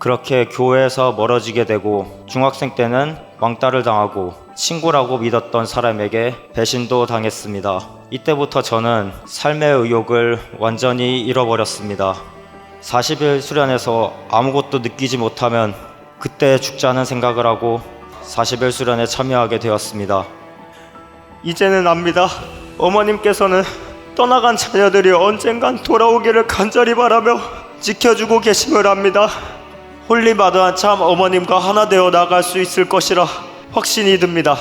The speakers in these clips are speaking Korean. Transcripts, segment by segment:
그렇게 교회에서 멀어지게 되고 중학생 때는 왕따를 당하고 친구라고 믿었던 사람에게 배신도 당했습니다. 이때부터 저는 삶의 의욕을 완전히 잃어버렸습니다. 40일 수련에서 아무것도 느끼지 못하면 그때 죽자는 생각을 하고 40일 수련에 참여하게 되었습니다. 이제는 압니다. 어머님께서는 떠나간 자녀들이 언젠간 돌아오기를 간절히 바라며 지켜주고 계심을 압니다. 홀리마다한 참 어머님과 하나 되어 나갈 수 있을 것이라 확신이 듭니다.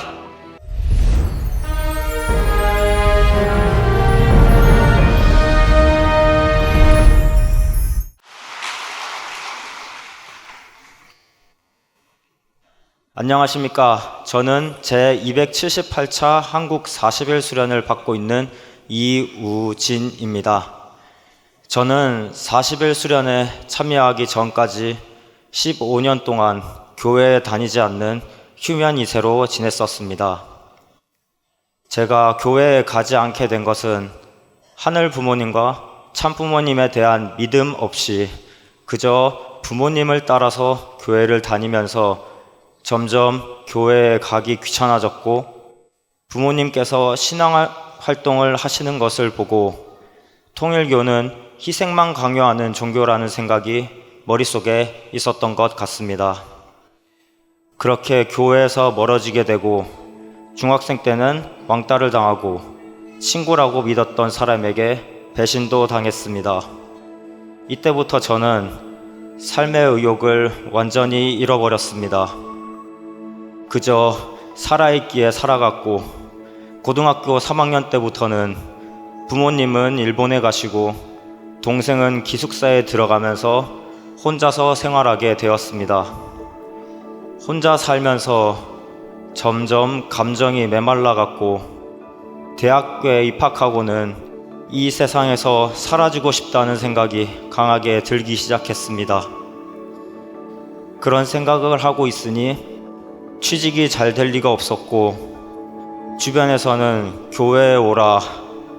안녕하십니까. 저는 제278차 한국 40일 수련을 받고 있는 이우진입니다. 저는 40일 수련에 참여하기 전까지 15년 동안 교회에 다니지 않는 휴면 2세로 지냈었습니다. 제가 교회에 가지 않게 된 것은 하늘 부모님과 참 부모님에 대한 믿음 없이 그저 부모님을 따라서 교회를 다니면서 점점 교회에 가기 귀찮아졌고 부모님께서 신앙 활동을 하시는 것을 보고 통일교는 희생만 강요하는 종교라는 생각이 머릿속에 있었던 것 같습니다. 그렇게 교회에서 멀어지게 되고 중학생 때는 왕따를 당하고 친구라고 믿었던 사람에게 배신도 당했습니다. 이때부터 저는 삶의 의욕을 완전히 잃어버렸습니다. 그저 살아있기에 살아갔고 고등학교 3학년 때부터는 부모님은 일본에 가시고 동생은 기숙사에 들어가면서 혼자서 생활하게 되었습니다. 혼자 살면서 점점 감정이 메말라갔고 대학교에 입학하고는 이 세상에서 사라지고 싶다는 생각이 강하게 들기 시작했습니다. 그런 생각을 하고 있으니 취직이 잘 될 리가 없었고 주변에서는 교회에 오라,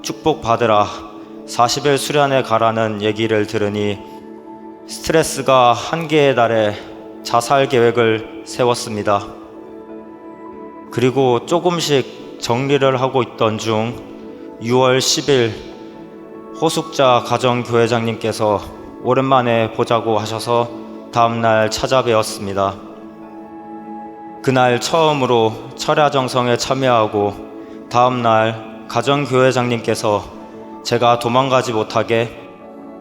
축복받으라, 40일 수련에 가라는 얘기를 들으니 스트레스가 한계에 달해 자살 계획을 세웠습니다. 그리고 조금씩 정리를 하고 있던 중 6월 10일 호숙자 가정교회장님께서 오랜만에 보자고 하셔서 다음날 찾아뵈었습니다. 그날 처음으로 철야정성에 참여하고 다음날 가정교회장님께서 제가 도망가지 못하게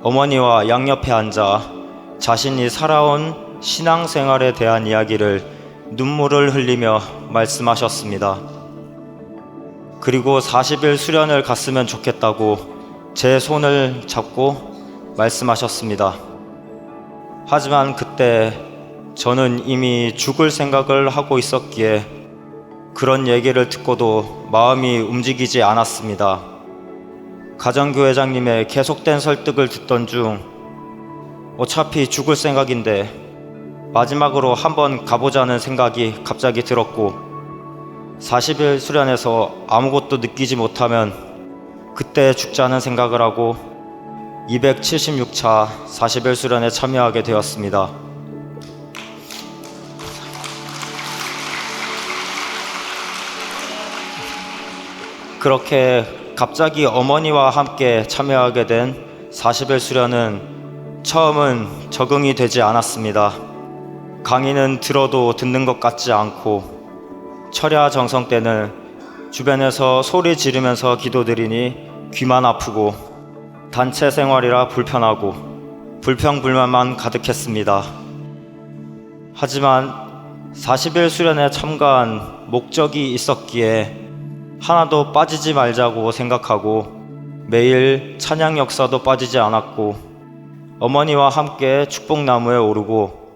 어머니와 양옆에 앉아 자신이 살아온 신앙생활에 대한 이야기를 눈물을 흘리며 말씀하셨습니다. 그리고 40일 수련을 갔으면 좋겠다고 제 손을 잡고 말씀하셨습니다. 하지만 그때 저는 이미 죽을 생각을 하고 있었기에 그런 얘기를 듣고도 마음이 움직이지 않았습니다. 가정교회장님의 계속된 설득을 듣던 중 어차피 죽을 생각인데 마지막으로 한번 가보자는 생각이 갑자기 들었고 40일 수련에서 아무것도 느끼지 못하면 그때 죽자는 생각을 하고 276차 40일 수련에 참여하게 되었습니다. 그렇게 갑자기 어머니와 함께 참여하게 된 40일 수련은 처음은 적응이 되지 않았습니다. 강의는 들어도 듣는 것 같지 않고 철야 정성 때는 주변에서 소리 지르면서 기도드리니 귀만 아프고 단체 생활이라 불편하고 불평불만만 가득했습니다. 하지만 40일 수련에 참가한 목적이 있었기에 하나도 빠지지 말자고 생각하고 매일 찬양 역사도 빠지지 않았고 어머니와 함께 축복나무에 오르고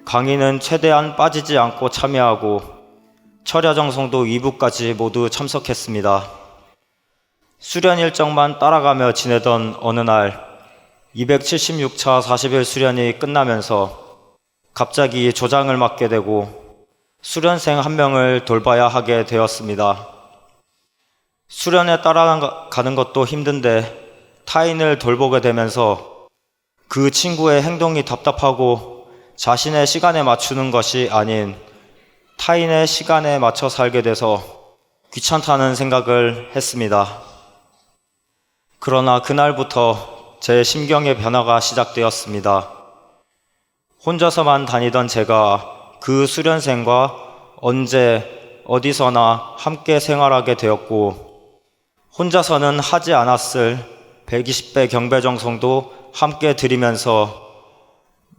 강의는 최대한 빠지지 않고 참여하고 철야정성도 2부까지 모두 참석했습니다. 수련 일정만 따라가며 지내던 어느 날 276차 40일 수련이 끝나면서 갑자기 조장을 맡게 되고 수련생 한 명을 돌봐야 하게 되었습니다. 수련에 따라가는 것도 힘든데 타인을 돌보게 되면서 그 친구의 행동이 답답하고 자신의 시간에 맞추는 것이 아닌 타인의 시간에 맞춰 살게 돼서 귀찮다는 생각을 했습니다. 그러나 그날부터 제 심경의 변화가 시작되었습니다. 혼자서만 다니던 제가 그 수련생과 언제 어디서나 함께 생활하게 되었고, 혼자서는 하지 않았을 120배 경배정성도 함께 드리면서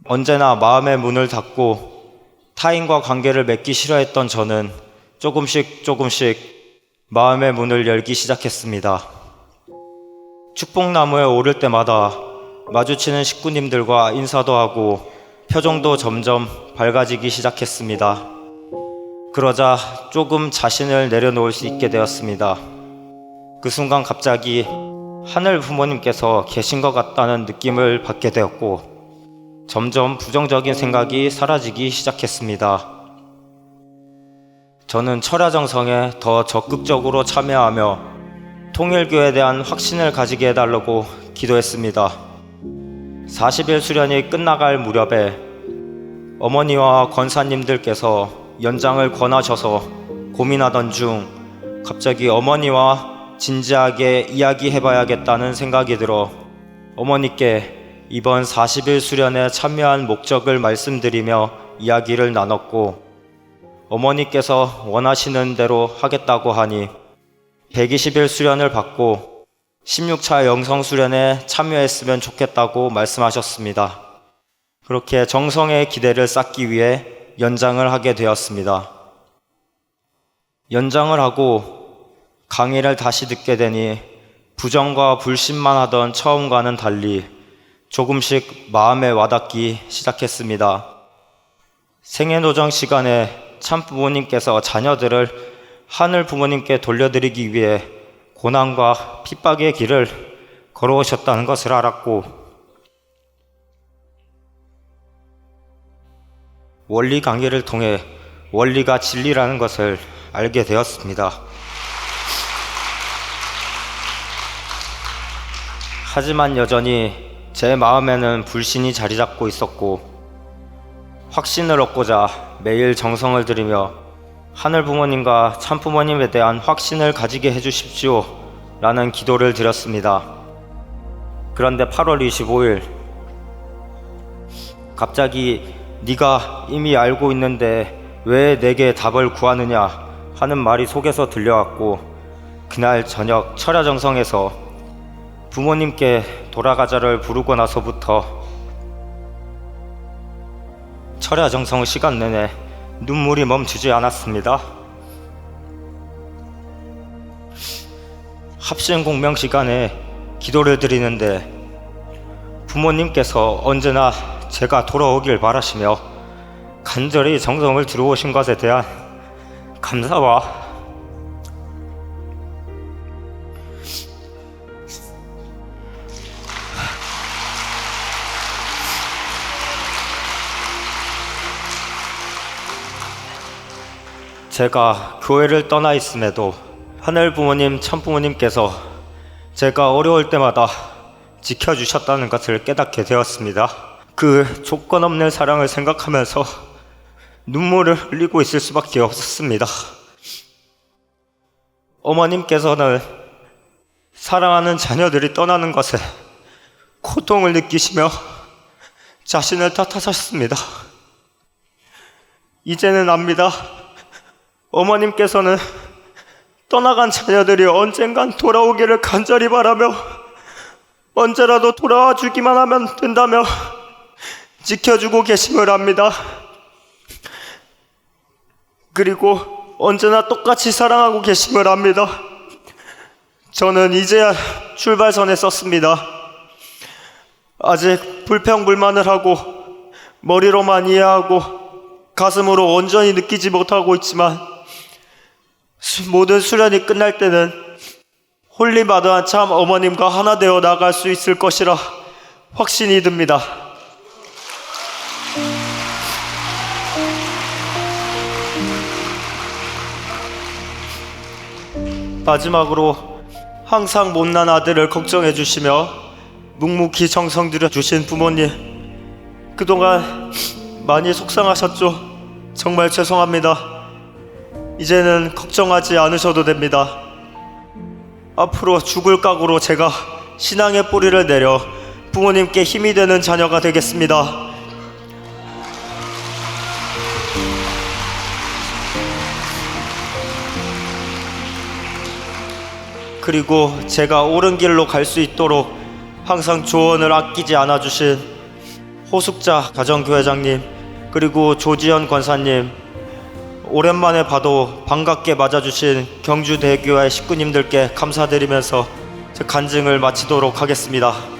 언제나 마음의 문을 닫고 타인과 관계를 맺기 싫어했던 저는 조금씩 마음의 문을 열기 시작했습니다. 축복나무에 오를 때마다 마주치는 식구님들과 인사도 하고 표정도 점점 밝아지기 시작했습니다. 그러자 조금 자신을 내려놓을 수 있게 되었습니다. 그 순간 갑자기 하늘 부모님께서 계신 것 같다는 느낌을 받게 되었고, 점점 부정적인 생각이 사라지기 시작했습니다. 저는 철야정성에 더 적극적으로 참여하며 통일교에 대한 확신을 가지게 해달라고 기도했습니다. 40일 수련이 끝나갈 무렵에 어머니와 권사님들께서 연장을 권하셔서 고민하던 중 갑자기 어머니와 진지하게 이야기해봐야겠다는 생각이 들어 어머니께 이번 40일 수련에 참여한 목적을 말씀드리며 이야기를 나눴고, 어머니께서 원하시는 대로 하겠다고 하니 120일 수련을 받고 16차 영성 수련에 참여했으면 좋겠다고 말씀하셨습니다. 그렇게 정성의 기대를 쌓기 위해 연장을 하게 되었습니다. 연장을 하고 강의를 다시 듣게 되니 부정과 불신만 하던 처음과는 달리 조금씩 마음에 와닿기 시작했습니다. 생애노정 시간에 참부모님께서 자녀들을 하늘 부모님께 돌려드리기 위해 고난과 핍박의 길을 걸어오셨다는 것을 알았고, 원리 강의를 통해 원리가 진리라는 것을 알게 되었습니다. 하지만 여전히 제 마음에는 불신이 자리 잡고 있었고, 확신을 얻고자 매일 정성을 들이며 하늘 부모님과 참 부모님에 대한 확신을 가지게 해주십시오 라는 기도를 드렸습니다. 그런데 8월 25일 갑자기 네가 이미 알고 있는데 왜 내게 답을 구하느냐 하는 말이 속에서 들려왔고, 그날 저녁 철야정성에서 부모님께 돌아가자를 부르고 나서부터 철야정성 시간 내내 눈물이 멈추지 않았습니다. 합신 공명 시간에 기도를 드리는데 부모님께서 언제나 제가 돌아오길 바라시며 간절히 정성을 들어오신 것에 대한 감사와 제가 교회를 떠나 있음에도 하늘 부모님, 참 부모님께서 제가 어려울 때마다 지켜주셨다는 것을 깨닫게 되었습니다. 그 조건 없는 사랑을 생각하면서 눈물을 흘리고 있을 수밖에 없었습니다. 어머님께서는 사랑하는 자녀들이 떠나는 것에 고통을 느끼시며 자신을 탓하셨습니다. 이제는 압니다. 어머님께서는 떠나간 자녀들이 언젠간 돌아오기를 간절히 바라며 언제라도 돌아와 주기만 하면 된다며 지켜주고 계심을 압니다. 그리고 언제나 똑같이 사랑하고 계심을 압니다. 저는 이제야 출발선에 섰습니다. 아직 불평불만을 하고 머리로만 이해하고 가슴으로 온전히 느끼지 못하고 있지만, 모든 수련이 끝날 때는 홀리마다한 참 어머님과 하나 되어 나갈 수 있을 것이라 확신이 듭니다. 마지막으로 항상 못난 아들을 걱정해 주시며 묵묵히 정성 들여 주신 부모님, 그동안 많이 속상하셨죠? 정말 죄송합니다. 이제는 걱정하지 않으셔도 됩니다. 앞으로 죽을 각오로 제가 신앙의 뿌리를 내려 부모님께 힘이 되는 자녀가 되겠습니다. 그리고 제가 옳은 길로 갈 수 있도록 항상 조언을 아끼지 않아 주신 호숙자 가정교회장님, 그리고 조지현 권사님, 오랜만에 봐도 반갑게 맞아주신 경주대교회 식구님들께 감사드리면서 제 간증을 마치도록 하겠습니다.